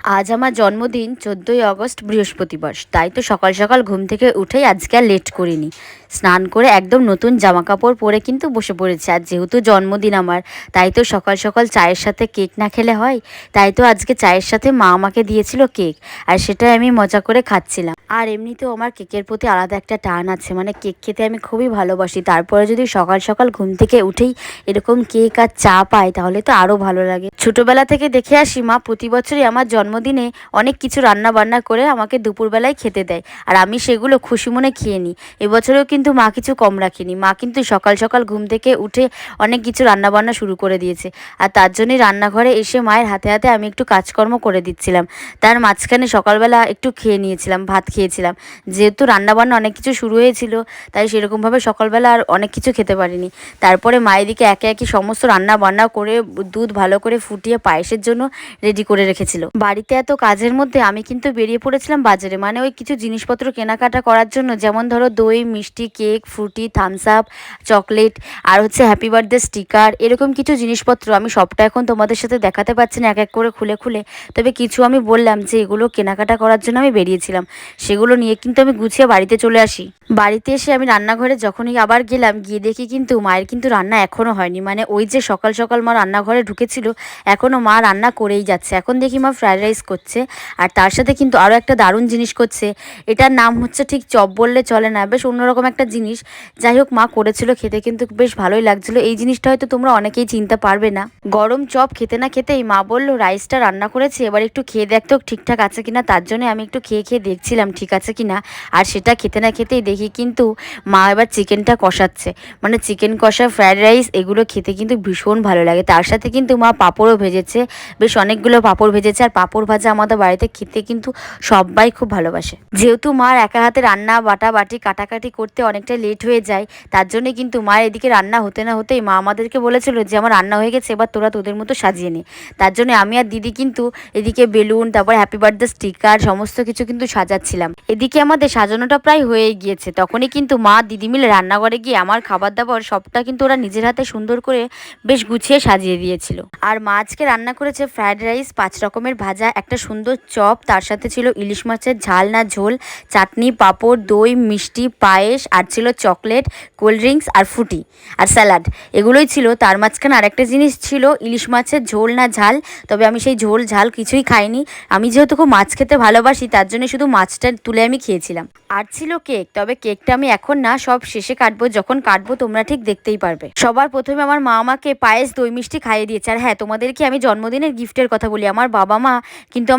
আজ আমার জন্মদিন 14ই আগস্ট বৃহস্পতিবার। তাই তো সকাল সকাল ঘুম থেকে উঠেই আজকে আর লেট করিনি। স্নান করে একদম নতুন জামা কাপড় পরে কিন্তু বসে পড়েছি। আর যেহেতু জন্মদিন আমার, তাই তো সকাল সকাল চায়ের সাথে কেক না খেলে হয়। তাই তো আজকে চায়ের সাথে মা আমাকে দিয়েছিল কেক, আর সেটাই আমি মজা করে খাচ্ছিলাম। আর এমনিতেও আমার কেকের প্রতি আলাদা একটা টান আছে, মানে কেক খেতে আমি খুবই ভালোবাসি। তারপরে যদি সকাল সকাল ঘুম থেকে উঠেই এরকম কেক আর চা পাই তাহলে তো আরও ভালো লাগে। ছোটবেলা থেকে দেখে আসি মা প্রতি বছরই আমার জন্মদিনে অনেক কিছু রান্না বান্না করে আমাকে দুপুরবেলায় খেতে দেয়, আর আমি সেগুলো খুশি মনে খেয়ে নিই। এবছরেও কিন্তু মা কিছু কম রাখেনি। মা কিন্তু সকাল সকাল ঘুম থেকে উঠে অনেক কিছু রান্না বান্না শুরু করে দিয়েছে, আর তার জন্যই রান্নাঘরে এসে মায়ের হাতে হাতে আমি একটু কাজকর্ম করে দিচ্ছিলাম। তার মাঝখানে সকালবেলা একটু খেয়ে নিয়েছিলাম, ভাত খেয়েছিলাম। যেহেতু রান্নাবান্না অনেক কিছু শুরু হয়েছিল, তাই সেরকমভাবে সকালবেলা আর অনেক কিছু খেতে পারিনি। তারপরে মায়ের দিকে একে একে সমস্ত রান্না বান্না করে দুধ ভালো করে ফুটিয়ে পায়েসের জন্য রেডি করে রেখেছিল। বাড়িতে এত কাজের মধ্যে আমি কিন্তু বেরিয়ে পড়েছিলাম বাজারে, মানে ওই কিছু জিনিসপত্র কেনাকাটা করার জন্য, যেমন ধরো দই, মিষ্টি, cake, Frooti, Thums Up, chocolate, আর হচ্ছে হ্যাপি বার্থডে স্টিকার, এরকম কিছু জিনিসপত্র। আমি সবটা এখন তোমাদের সাথে দেখাতে পারছি না এক এক করে খুলে খুলে, তবে কিছু আমি বললাম যে এগুলো কেনাকাটা করার জন্য আমি বেরিয়েছিলাম। সেগুলো নিয়ে কিন্তু আমি গুছিয়ে বাড়িতে চলে আসি। বাড়িতে এসে আমি রান্নাঘরে যখনই আবার গেলাম, গিয়ে দেখি কিন্তু মায়ের কিন্তু রান্না এখনও হয়নি। মানে ওই যে সকাল সকাল মা রান্নাঘরে ঢুকেছিল, এখনও মা রান্না করেই যাচ্ছে। এখন দেখি মা ফ্রায়েড রাইস করছে, আর তার সাথে কিন্তু আরও একটা দারুণ জিনিস করছে। এটার নাম হচ্ছে, ঠিক চপ বললে চলে না, বেশ অন্যরকম একটা জিনিস। যাই হোক, মা করেছিল, খেতে কিন্তু বেশ ভালোই লাগছিল। এই জিনিসটা হয়তো তোমরা অনেকেই চিনতে পারবে না। গরম চপ খেতে না খেতেই মা বললো রাইসটা রান্না করেছি, এবার একটু খেয়ে দেখ তো ঠিকঠাক আছে কিনা। তার জন্য আমি একটু খেয়ে খেয়ে দেখছিলাম ঠিক আছে কিনা। আর সেটা খেতে না খেতেই দেখি কিন্তু মা এবার চিকেনটা কষাচ্ছে। মানে চিকেন কষা, ফ্রায়েড রাইস, এগুলো খেতে কিন্তু ভীষণ ভালো লাগে। তার সাথে কিন্তু মা পাঁপড়ও ভেজেছে, বেশ অনেকগুলো পাঁপড় ভেজেছে। আর পাঁপড় ভাজা আমাদের বাড়িতে খেতে কিন্তু সবাই খুব ভালোবাসে। যেহেতু মার একা হাতে রান্না বাটা বাটি কাটাকাটি করতে অনেকটা লেট হয়ে যায়, তার জন্য কিন্তু মায়ের এদিকে রান্না হতে না হতেই মা আমাদেরকে বলেছিল যে আমার রান্না হয়ে গেছে, এবার তোরা তোদের মতো সাজিয়ে নে। তার জন্য আমি আর দিদি কিন্তু এদিকে বেলুন, তারপর হ্যাপি বার্থডে স্টিকার, সমস্ত কিছু কিন্তু সাজাচ্ছিলাম। এদিকে আমাদের সাজানোটা প্রায় হয়ে গিয়েছে। তখনই কিন্তু মা দিদি মিলে রান্নাঘরে গিয়ে আমার খাবার দাবার সবটা কিন্তু ওরা নিজের হাতে সুন্দর করে বেশ গুছিয়ে সাজিয়ে দিয়েছিল। আর মা আজকে রান্না করেছে ফ্রায়েড রাইস, 5 রকমের ভাজা, একটা সুন্দর চপ, তার সাথে ছিল ইলিশ মাছের ঝাল না ঝোল, চাটনি, পাঁপড়, দই, মিষ্টি, পায়েস, আর ছিল চকলেট, কোল্ড ড্রিঙ্কস, আর ফুটি, আর স্যালাড। এগুলোই ছিল। তার মাঝখানে আরেকটা জিনিস ছিল, ইলিশ মাছের ঝোল না ঝাল, তবে আমি সেই ঝোল ঝাল কিছুই খাইনি। আমি যেহেতু খুব মাছ খেতে ভালোবাসি, তার জন্য শুধু মাছটা তুলে আমি খেয়েছিলাম। আর ছিল কেক, তবে কেকটা আমি এখন না, সব শেষে কাটবো। যখন কাটবো তোমরা ঠিক দেখতেই পারবে। সবার প্রথমে আমার মা আমাকে পায়েস, দই, মিষ্টি খাইয়ে দিয়েছে। আর হ্যাঁ, তোমাদেরকে আমি জন্মদিনের গিফটের কথা বলি। আমার বাবা মা কিন্তু আমাকে